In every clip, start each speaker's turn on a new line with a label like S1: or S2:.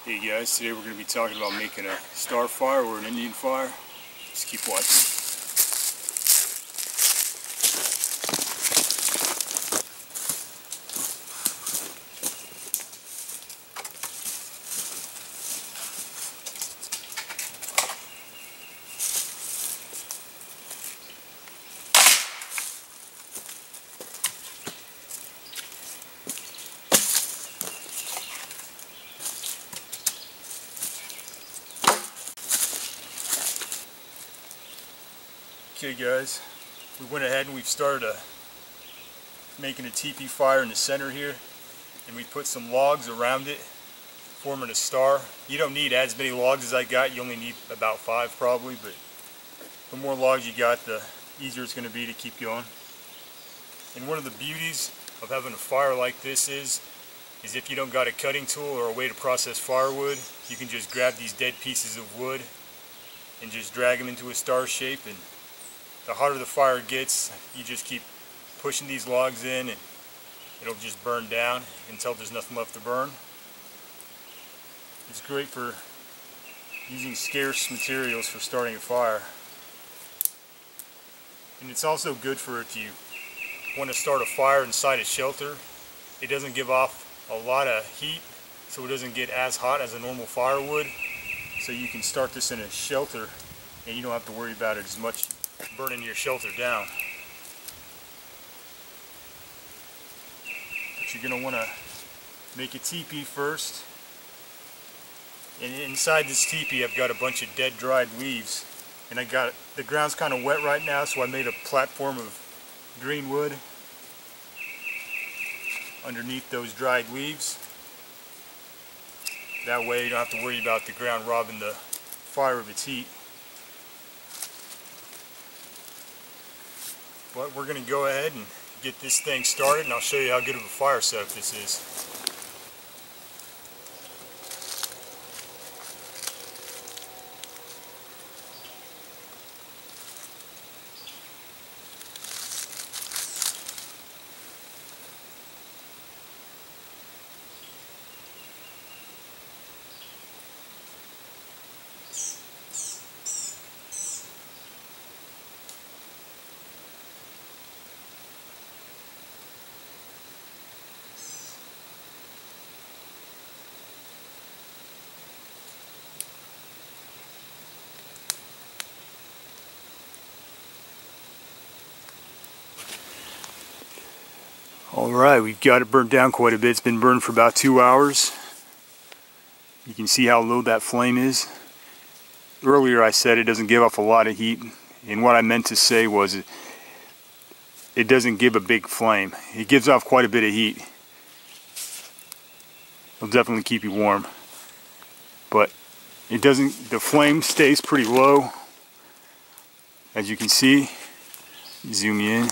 S1: Hey guys, today we're going to be talking about making a star fire or an Indian fire. Just keep watching. Okay guys, we went ahead and we've started making a teepee fire in the center here, and we put some logs around it, forming a star. You don't need as many logs as I got, you only need about 5 probably, but the more logs you got, the easier it's going to be to keep going. And one of the beauties of having a fire like this is if you don't got a cutting tool or a way to process firewood, you can just grab these dead pieces of wood and just drag them into a star shape, and the hotter the fire gets, you just keep pushing these logs in and it'll just burn down until there's nothing left to burn. It's great for using scarce materials for starting a fire. And it's also good for if you want to start a fire inside a shelter. It doesn't give off a lot of heat, so it doesn't get as hot as a normal firewood. So you can start this in a shelter and you don't have to worry about it as much burning your shelter down. But you're going to want to make a teepee first. And inside this teepee I've got a bunch of dead dried leaves. And the ground's kind of wet right now, so I made a platform of green wood underneath those dried leaves. That way you don't have to worry about the ground robbing the fire of its heat. But we're going to go ahead and get this thing started, and I'll show you how good of a fire setup this is. Alright, we've got it burnt down quite a bit. It's been burned for about 2 hours. You can see how low that flame is. Earlier I said it doesn't give off a lot of heat, and what I meant to say was it doesn't give a big flame. It gives off quite a bit of heat. It'll definitely keep you warm. But it doesn't, the flame stays pretty low. As you can see, zoom in.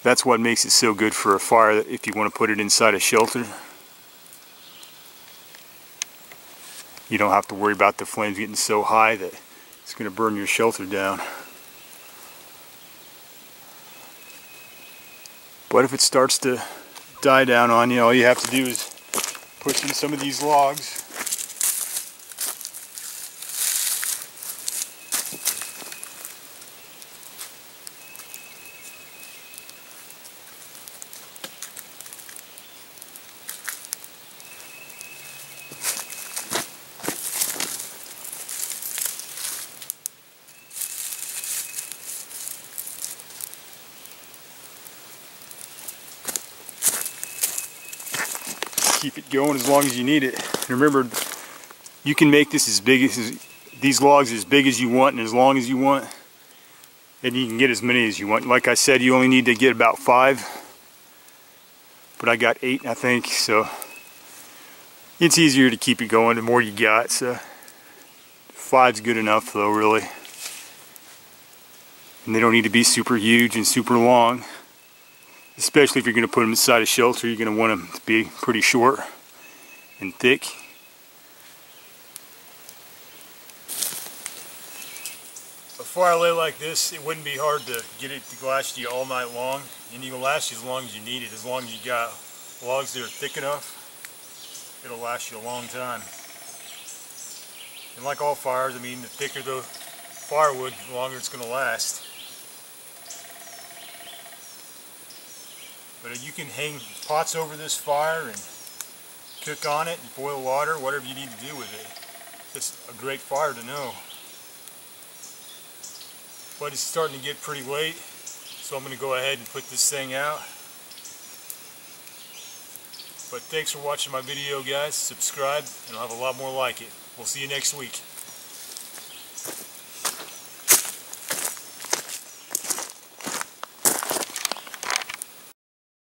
S1: That's what makes it so good for a fire if you want to put it inside a shelter. You don't have to worry about the flames getting so high that it's going to burn your shelter down. But if it starts to die down on you, all you have to do is push in some of these logs. Keep it going as long as you need it. And remember, you can make this as big as these logs as big as you want and as long as you want, and you can get as many as you want. Like I said, you only need to get about 5, but I got 8 I think, so it's easier to keep it going the more you got. So 5's good enough though, really, and they don't need to be super huge and super long. Especially if you're going to put them inside a shelter, you're going to want them to be pretty short and thick. A fire lay like this, it wouldn't be hard to get it to last you all night long, and it will last you as long as you need it, as long as you got logs that are thick enough, it'll last you a long time. And like all fires, I mean, the thicker the firewood, the longer it's going to last. But you can hang pots over this fire and cook on it and boil water, whatever you need to do with it. It's a great fire to know. But it's starting to get pretty late, so I'm going to go ahead and put this thing out. But thanks for watching my video, guys. Subscribe and I'll have a lot more like it. We'll see you next week.